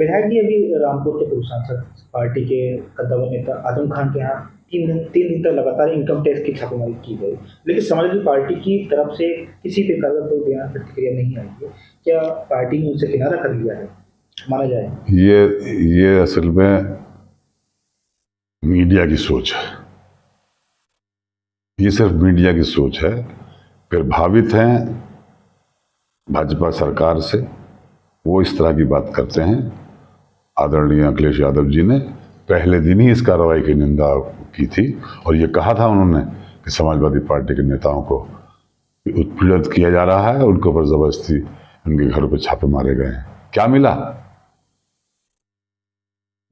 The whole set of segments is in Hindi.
विधायक जी, अभी रामपुर के पूर्व सांसद पार्टी के कद्दावर नेता आजम खान के यहाँ 3 दिन तक लगातार इनकम टैक्स की छापेमारी की गई, लेकिन समाजवादी पार्टी की तरफ से किसी प्रकार का कोई बयान प्रतिक्रिया नहीं आई है। क्या पार्टी ने उनसे किनारा कर लिया है माना जाए? ये असल में मीडिया की सोच है। ये सिर्फ मीडिया की सोच है। प्रभावित हैं भाजपा सरकार से, वो इस तरह की बात करते हैं। आदरणीय अखिलेश यादव जी ने पहले दिन ही इस कार्रवाई की निंदा की थी और ये कहा था उन्होंने कि समाजवादी पार्टी के नेताओं को उत्पीड़ित किया जा रहा है, उनके ऊपर जबरदस्ती उनके घरों पर छापे मारे गए हैं। क्या मिला?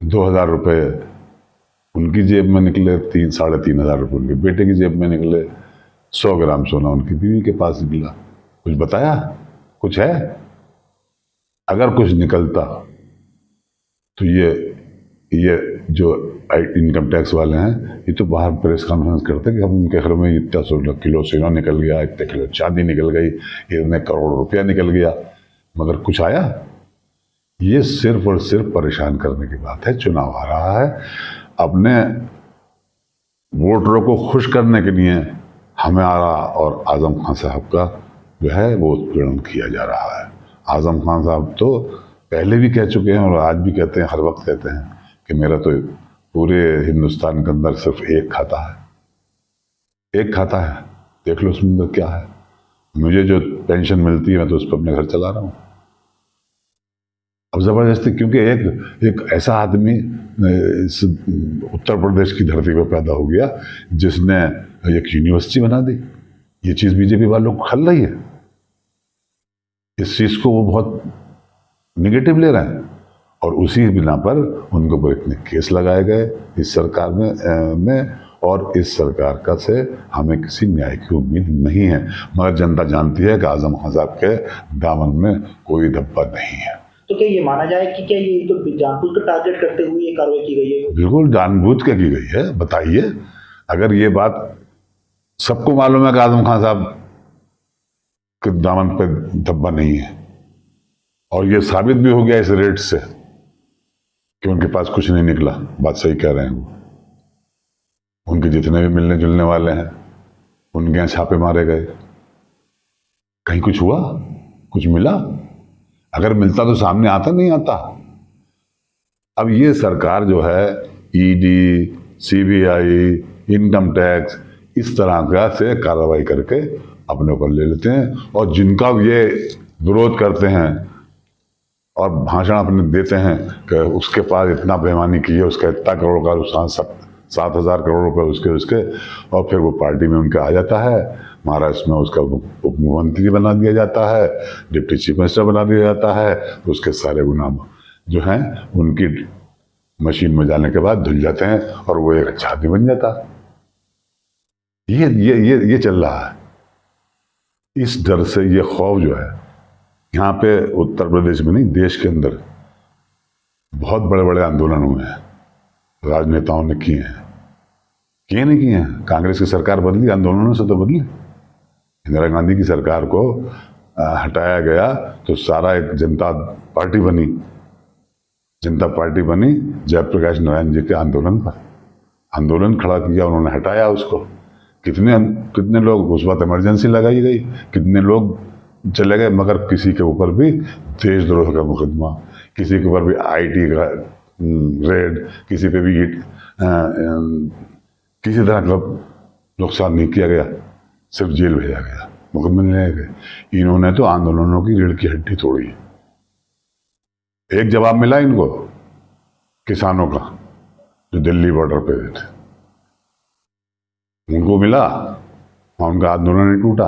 2,000 रुपये उनकी जेब में निकले, 3,500 रुपये उनके बेटे की जेब में निकले, 100 ग्राम सोना उनकी बीवी के पास निकला। कुछ बताया? कुछ है? अगर कुछ निकलता तो ये जो इनकम टैक्स वाले हैं ये तो बाहर प्रेस कॉन्फ्रेंस करते कि हम उनके घर में इतना 16 किलो सोना निकल गया, इतने किलो चांदी निकल गई, इतने करोड़ रुपया निकल गया, मगर कुछ आया? ये सिर्फ और सिर्फ परेशान करने की बात है। चुनाव आ रहा है, अपने वोटरों को खुश करने के लिए हमारा और आजम खान साहब का जो है वो उत्पीड़न किया जा रहा है। आजम खान साहब तो पहले भी कह चुके हैं और आज भी कहते हैं, हर वक्त कहते हैं कि मेरा तो पूरे हिंदुस्तान के अंदर सिर्फ एक खाता है, एक खाता है, देख लो उसमें अंदर क्या है। मुझे जो पेंशन मिलती है मैं तो उस पर अपने घर चला रहा हूँ। अब जबरदस्ती, क्योंकि एक ऐसा आदमी इस उत्तर प्रदेश की धरती पर पैदा हो गया जिसने एक यूनिवर्सिटी बना दी। ये चीज़ बीजेपी वालों को खल रही है, इस चीज़ को वो बहुत निगेटिव ले रहे हैं और उसी बिना पर उनके ऊपर इतने केस लगाए गए इस सरकार में और इस सरकार का से हमें किसी न्याय की उम्मीद नहीं है। मगर जनता जानती है कि आजम खान साहब के दामन में कोई धब्बा नहीं है। तो क्या ये माना जाए कि क्या ये तो जानबूझ कर टारगेट करते हुए ये कार्रवाई की गई है? बिल्कुल जानबूझ के की गई है। बताइए, अगर ये बात सबको मालूम है कि आजम खान साहब के दामन पे धब्बा नहीं है और ये साबित भी हो गया इस रेट से कि उनके पास कुछ नहीं निकला, बात सही कह रहे हैं वो। उनके जितने भी मिलने जुलने वाले हैं उनके यहाँ छापे मारे गए, कहीं कुछ हुआ? कुछ मिला? अगर मिलता तो सामने आता, नहीं आता। अब ये सरकार जो है ईडी, सीबीआई, इनकम टैक्स इस तरह का से कार्रवाई करके अपने ऊपर ले लेते हैं और जिनका ये विरोध करते हैं और भाषण अपने देते हैं कि उसके पास इतना बेईमानी की है, उसका इतना करोड़ का नुकसान, 7,000 करोड़ रुपए उसके और फिर वो पार्टी में उनका आ जाता है। महाराष्ट्र में उसका उप मुख्यमंत्री बना दिया जाता है, डिप्टी चीफ मिनिस्टर बना दिया जाता है। उसके सारे गुनाह जो हैं उनकी मशीन में जाने के बाद धुल जाते हैं और वो एक अच्छा आदमी बन जाता। ये चल रहा है। इस डर से, ये खौफ जो है यहाँ पे उत्तर प्रदेश में नहीं, देश के अंदर बहुत बड़े बड़े आंदोलन हुए हैं, राजनेताओं ने किए हैं। किए नहीं किए हैं? कांग्रेस की सरकार बदली, आंदोलनों से तो बदली। इंदिरा गांधी की सरकार को हटाया गया तो सारा एक जनता पार्टी बनी। जनता पार्टी बनी जयप्रकाश नारायण जी के आंदोलन पर। आंदोलन खड़ा किया उन्होंने, हटाया उसको। कितने लोग, उस वक्त इमरजेंसी लगाई गई, कितने लोग चले गए, मगर किसी के ऊपर भी देशद्रोह का मुकदमा, किसी के ऊपर भी आईटी का रेड, किसी पे भी किसी तरह का नुकसान नहीं किया गया, सिर्फ जेल भेजा गया, मुकदमे नहीं लाए गए। इन्होंने तो आंदोलनों की रीढ़ की हड्डी तोड़ी। एक जवाब मिला इनको किसानों का जो दिल्ली बॉर्डर पे थे, उनको मिला और उनका आंदोलन नहीं टूटा।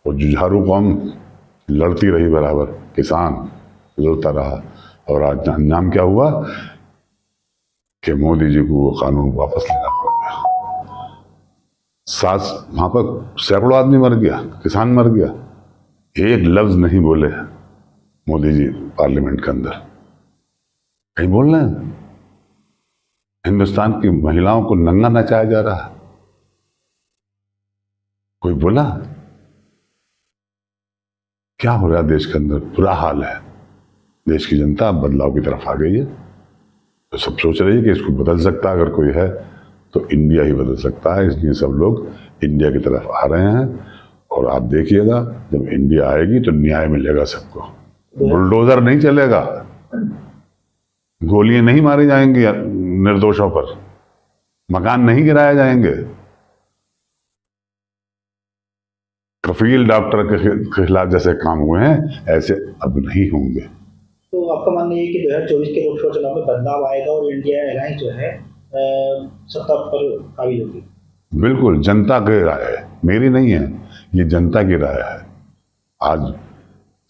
और जुझारू कौम लड़ती रही बराबर, किसान लड़ता रहा और आज नाम क्या हुआ कि मोदी जी को वो कानून वापस लेना पड़ गया। वहां पर सैकड़ों आदमी मर गया, किसान मर गया, एक लफ्ज नहीं बोले मोदी जी पार्लियामेंट के अंदर। कहीं बोल रहे हैं? हिंदुस्तान की महिलाओं को नंगा नचाया जा रहा है, कोई बोला? क्या हो रहा है देश के अंदर? बुरा हाल है। देश की जनता अब बदलाव की तरफ आ गई है। तो सब सोच रही है कि इसको बदल सकता अगर कोई है तो इंडिया ही बदल सकता है, इसलिए सब लोग इंडिया की तरफ आ रहे हैं। और आप देखिएगा, जब इंडिया आएगी तो न्याय मिलेगा सबको, बुलडोजर नहीं चलेगा, गोलियां नहीं मारी जाएंगी निर्दोषों पर, मकान नहीं गिराए जाएंगे, कफील डॉक्टर के खिलाफ जैसे काम हुए हैं ऐसे अब नहीं होंगे। तो आपका मानना है कि 2024 के लोकसभा चुनाव में बदलाव आएगा और इंडिया अलायंस जो है सत्ता पर काबिज होगी? बिल्कुल, जनता की राय है, मेरी नहीं है, ये जनता की राय है। आज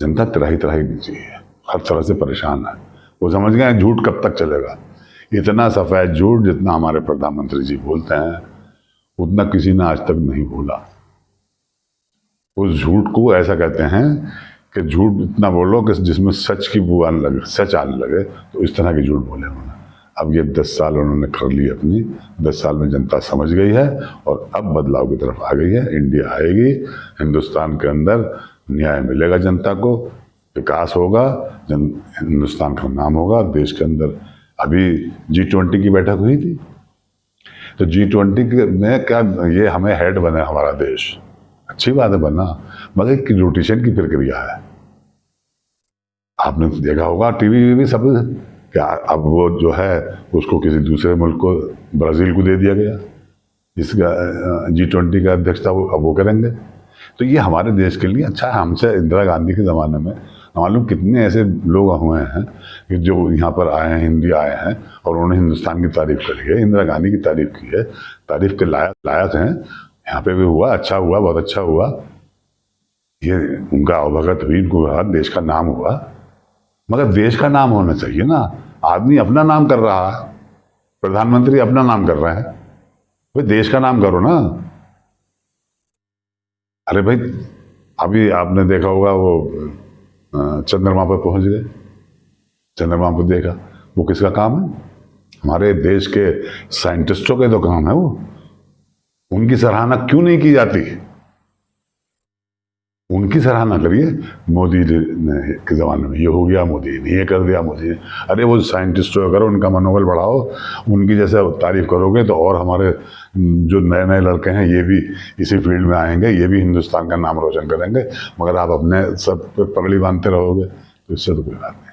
जनता त्राही त्राही बिजी है, हर तरह से परेशान है। वो समझ गए झूठ कब तक चलेगा। इतना सफेद झूठ जितना हमारे प्रधानमंत्री जी बोलते हैं उतना किसी ने आज तक नहीं बोला। उस झूठ को ऐसा कहते हैं कि झूठ इतना बोलो कि जिसमें सच की बू आने लगे, सच आने लगे, तो इस तरह के झूठ बोले उन्होंने। अब ये 10 साल उन्होंने कर ली अपनी, 10 साल में जनता समझ गई है और अब बदलाव की तरफ आ गई है। इंडिया आएगी, हिंदुस्तान के अंदर न्याय मिलेगा जनता को, विकास होगा, हिंदुस्तान का नाम होगा देश के अंदर। अभी G20 की बैठक हुई थी, तो G20 में क्या ये हमें हेड बने हमारा देश, अच्छी बात है बना, मगर एक रोटेशन की प्रक्रिया है। आपने देखा होगा टीवी सब, क्या अब वो जो है उसको किसी दूसरे मुल्क को, ब्राज़ील को दे दिया गया, इसका G20 का अध्यक्षता अब वो करेंगे। तो ये हमारे देश के लिए अच्छा है। हमसे इंदिरा गांधी के ज़माने में मालूम कितने ऐसे लोग हुए हैं कि जो यहाँ पर आए हैं, इंडिया आए हैं और उन्होंने हिंदुस्तान की तारीफ करी है, इंदिरा गांधी की तारीफ की है, तारीफ के लायक हैं। यहाँ पे भी हुआ, अच्छा हुआ, बहुत अच्छा हुआ, ये उनका अवभगत हुई, उनको देश का नाम हुआ। मगर देश का नाम होना चाहिए ना, आदमी अपना नाम कर रहा है, प्रधानमंत्री अपना नाम कर रहे हैं, भाई देश का नाम करो ना। अरे भाई अभी आपने देखा होगा वो चंद्रमा पर पहुंच गए, चंद्रमा पर देखा, वो किसका काम है? हमारे देश के साइंटिस्टों के तो काम है वो। उनकी सराहना क्यों नहीं की जाती? उनकी सराहना करिए। मोदी ने के ज़माने में ये हो गया, मोदी ने ये कर दिया, मोदी ने, अरे वो साइंटिस्टों करो, उनका मनोबल बढ़ाओ, उनकी जैसे तारीफ करोगे तो और हमारे जो नए नए लड़के हैं ये भी इसी फील्ड में आएंगे, ये भी हिंदुस्तान का नाम रोशन करेंगे। मगर आप अपने सब पे पगड़ी बांधते रहोगे तो इससे तो कोई बात नहीं।